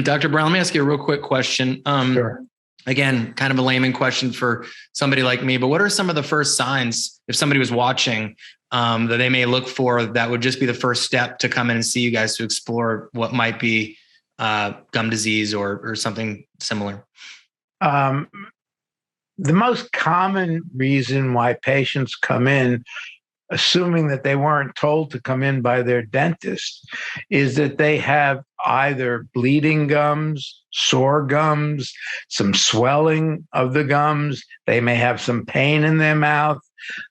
Dr. Brown, let me ask you a real quick question. Sure. Again, kind of a layman question for somebody like me, but what are some of the first signs, if somebody was watching, that they may look for that would just be the first step to come in and see you guys to explore what might be gum disease or something similar? The most common reason why patients come in, assuming that they weren't told to come in by their dentist, is that they have either bleeding gums, sore gums, some swelling of the gums. They may have some pain in their mouth.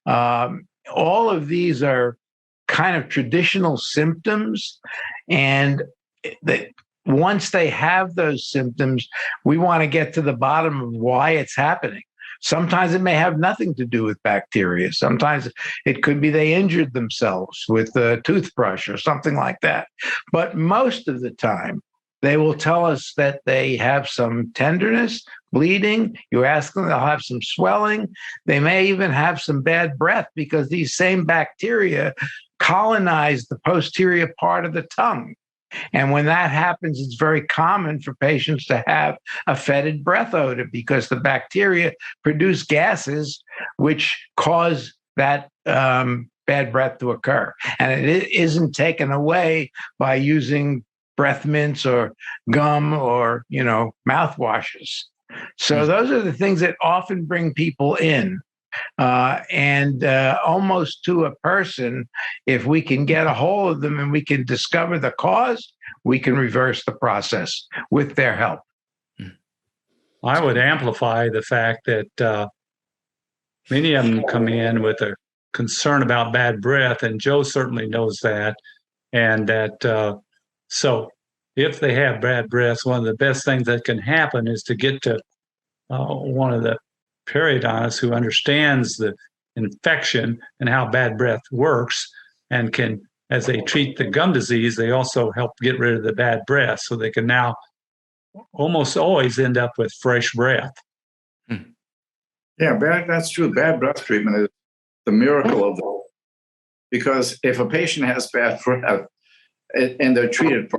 All of these are kind of traditional symptoms. And once they have those symptoms, we want to get to the bottom of why it's happening. Sometimes it may have nothing to do with bacteria. Sometimes it could be they injured themselves with a toothbrush or something like that. But most of the time, they will tell us that they have some tenderness, bleeding. You ask them, they'll have some swelling. They may even have some bad breath because these same bacteria colonize the posterior part of the tongue. And when that happens, it's very common for patients to have a fetid breath odor because the bacteria produce gases which cause that bad breath to occur. And it isn't taken away by using breath mints or gum or, mouthwashes. So those are the things that often bring people in. And almost to a person, if we can get a hold of them and we can discover the cause, we can reverse the process with their help. I would amplify the fact that many of them come in with a concern about bad breath, and Joe certainly knows that. And that so if they have bad breath, one of the best things that can happen is to get to one of the periodontist who understands the infection and how bad breath works, and can, as they treat the gum disease, they also help get rid of the bad breath, so they can now almost always end up with fresh breath. Yeah, that's true. Bad breath treatment is the miracle of the, because if a patient has bad breath and they're treated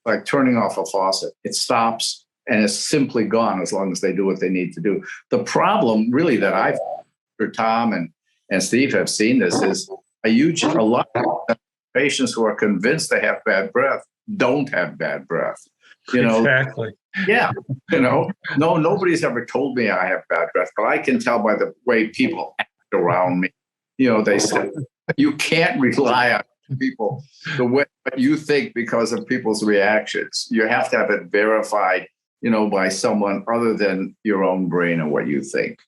like turning off a faucet, it stops and it's simply gone as long as they do what they need to do. The problem really that I've heard, Tom and Steve have seen this, is a lot of patients who are convinced they have bad breath don't have bad breath. Exactly. Yeah. Nobody's ever told me I have bad breath, but I can tell by the way people act around me. They say you can't rely on people the way you think because of people's reactions. You have to have it verified by someone other than your own brain and what you think.